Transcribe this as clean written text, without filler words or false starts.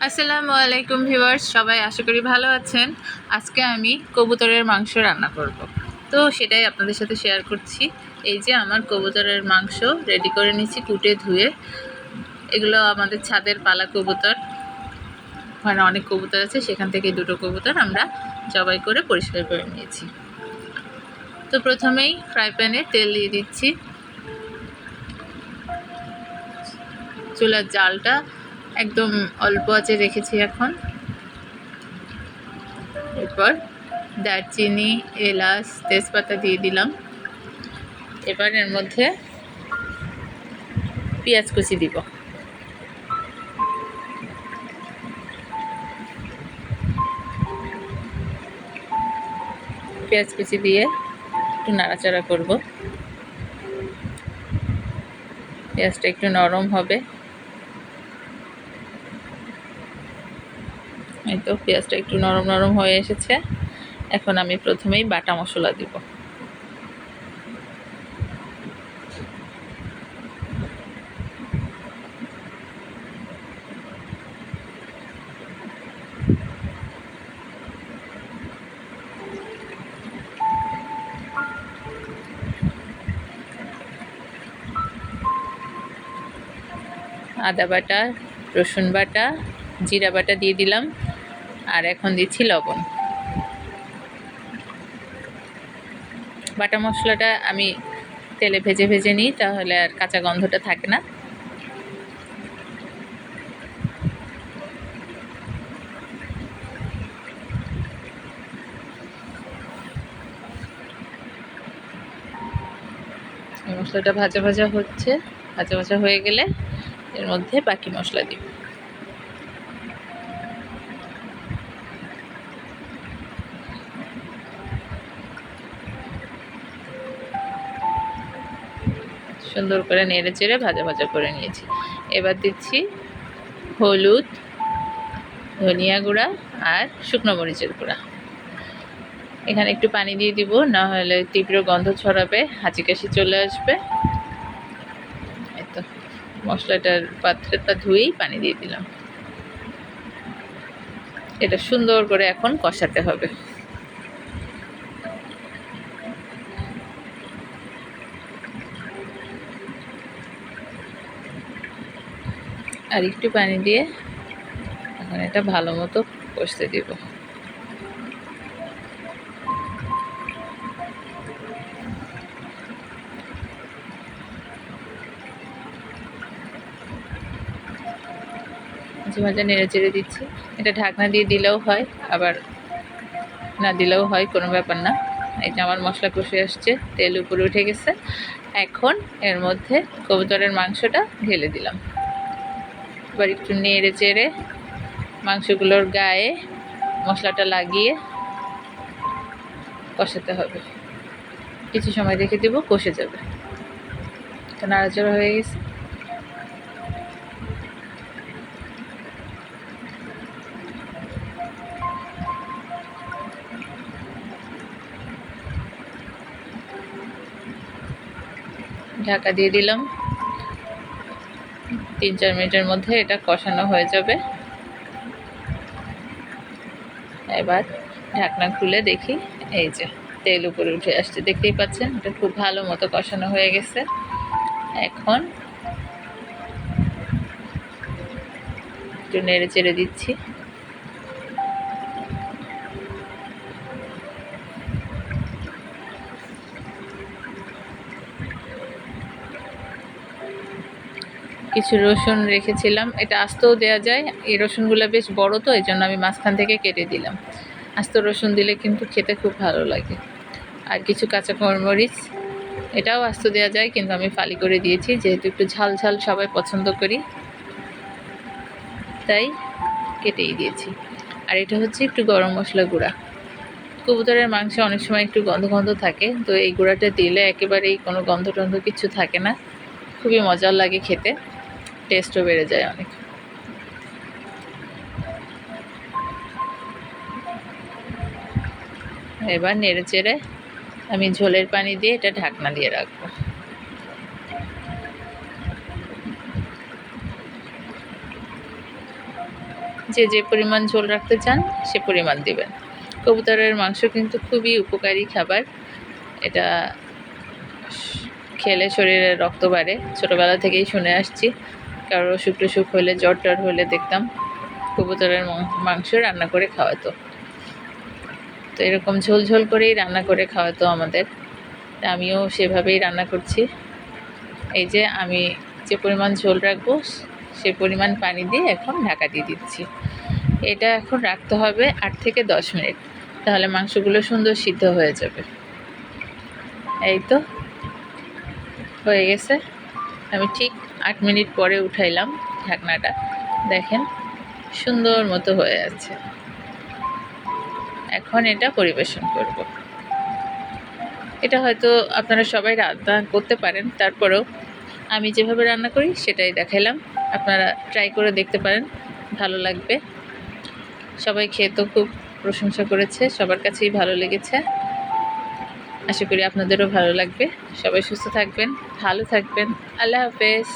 আসসালামু আলাইকুম ভিউয়ার্স, সবাই আশা করি ভালো আছেন। আজকে আমি কবুতরের মাংস রান্না করব, তো সেটাই আপনাদের সাথে শেয়ার করছি। এই যে আমার কবুতরের মাংস রেডি করে নিয়েছি কুটে ধুয়ে। এগুলো আমাদের ছাদের পালা কবুতর, ওখানে অনেক কবুতর আছে, সেখান থেকে দুটো কবুতর আমরা জবাই করে পরিষ্কার করে নিয়েছি। তো প্রথমেই ফ্রাই প্যানে তেল দিয়ে দিচ্ছি। চুলার জালটা একদম অল্প আঁচে রেখেছি এখন। এরপর দারচিনি, এলাচ, তেজপাতা দিয়ে দিলাম। এবার এর মধ্যে পেঁয়াজ কুচি দিব। পেঁয়াজ কুচি দিয়ে একটু নাড়াচাড়া করব। পেঁয়াজটা একটু নরম হবে। এই তো পেঁয়াজটা একটু নরম নরম হয়ে এসেছে। এখন আমি প্রথমেই বাটা মশলা দিব। আদা বাটা, রসুন বাটা, জিরা বাটা দিয়ে দিলাম। আর এখন দিচ্ছি লবণ। বাটা মশলাটা আমি তেলে ভেজে ভেজে নিই, তাহলে আর কাঁচা গন্ধটা থাকে না। এই মশলাটা ভাজা ভাজা হচ্ছে। ভাজা ভাজা হয়ে গেলে এর মধ্যে বাকি মশলা দিব। সুন্দর করে নেড়ে চেড়ে ভাজা ভাজা করে নিয়েছি। এবার দিচ্ছি হলুদ, ধনিয়া গুঁড়া আর শুকনো মরিচের গুঁড়া। এখানে একটু পানি দিয়ে দিব, না হলে তীব্র গন্ধ ছড়াবে, হাঁচি কাশি চলে আসবে। এই তো মশলাটার পাত্রটা ধুয়েই পানি দিয়ে দিলাম। এটা সুন্দর করে এখন কষাতে হবে। আর একটু পানি দিয়ে এখন এটা ভালো মতো কষতে দিব। মাঝে মাঝে নেড়ে চেড়ে দিচ্ছি। এটা ঢাকনা দিয়ে দিলেও হয়, আবার না দিলেও হয়, কোনো ব্যাপার না। এই যে আমার মশলা কষে আসছে, তেল উপরে উঠে গেছে। এখন এর মধ্যে কবুতরের মাংসটা ঢেলে দিলাম। এবার একটু নেড়ে চেড়ে মাংসগুলোর গায়ে মশলাটা লাগিয়ে কষাতে হবে। কিছু সময় রেখে দেবো, কষে যাবে। তো নাড়াচাড়া হয়ে গেছে। ঢাকা দিয়ে দিলাম। 3-4 মিনিটের মধ্যে এটা কষানো হয়ে যাবে। এবার ঢাকনা খুলে দেখি, এই যে তেল উপরে উঠে আসছে, দেখতেই পাচ্ছেন। এটা খুব ভালো মতো কষানো হয়ে গেছে। এখন একটু নেড়ে চেড়ে দিচ্ছি। কিছু রসুন রেখেছিলাম, এটা আস্তেও দেওয়া যায়। এই রসুনগুলো বেশ বড়, তো এই জন্য আমি মাঝখান থেকে কেটে দিলাম। আস্ত রসুন দিলে কিন্তু খেতে খুব ভালো লাগে। আর কিছু কাঁচা মরিচ, এটাও আস্ত দেওয়া যায়, কিন্তু আমি ফালি করে দিয়েছি, যেহেতু একটু ঝাল ঝাল সবাই পছন্দ করি, তাই কেটেই দিয়েছি। আর এটা হচ্ছে একটু গরম মশলা গুঁড়া। কবুতরের মাংসে অনেক সময় একটু গন্ধ গন্ধ থাকে, তো এই গুঁড়াটা দিলে একেবারেই কোনো গন্ধ টন্ধ কিছু থাকে না। খুবই মজার লাগে খেতে, টেস্টও বেড়ে যায় অনেক। এবার নেড়ে চেড়ে আমি ঝোলের পানি দিয়ে এটা ঢাকনা দিয়ে রাখবো। যে যে পরিমাণ ঝোল রাখতে চান সে পরিমাণ দিবেন। কবুতরের মাংস কিন্তু খুবই উপকারী খাবার। এটা খেলে শরীরে রক্ত বাড়ে, ছোটোবেলা থেকেই শুনে আসছি। কারো অসুখ টসুখ হলে, জ্বর টর হলে দেখতাম কবুতরের মাংস রান্না করে খাওয়াতো। তো এরকম ঝোল ঝোল করেই রান্না করে খাওয়াতো আমাদের। আমিও সেভাবেই রান্না করছি। এই যে আমি যে পরিমাণ ঝোল রাখবো সে পরিমাণ পানি দিয়ে এখন ঢাকা দিয়ে দিচ্ছি। এটা এখন রাখতে হবে 8 থেকে 10 মিনিট, তাহলে মাংসগুলো সুন্দর সিদ্ধ হয়ে যাবে। এই তো হয়ে গেছে। আমি ঠিক 8 মিনিট পরে উঠাইলাম ঢাকনাটা, দেখেন সুন্দর মতো হয়ে আছে। এখন এটা পরিবেশন করব। এটা হয়তো আপনারা সবাই রান্না করতে পারেন, তারপরেও আমি যেভাবে রান্না করি সেটাই দেখাইলাম। আপনারা ট্রাই করে দেখতে পারেন, ভালো লাগবে। সবাই খেয়ে তো খুব প্রশংসা করেছে, সবার কাছেই ভালো লেগেছে। আশা করি আপনাদেরও ভালো লাগবে। সবাই সুস্থ থাকবেন, ভালো থাকবেন। আল্লাহ হাফেজ।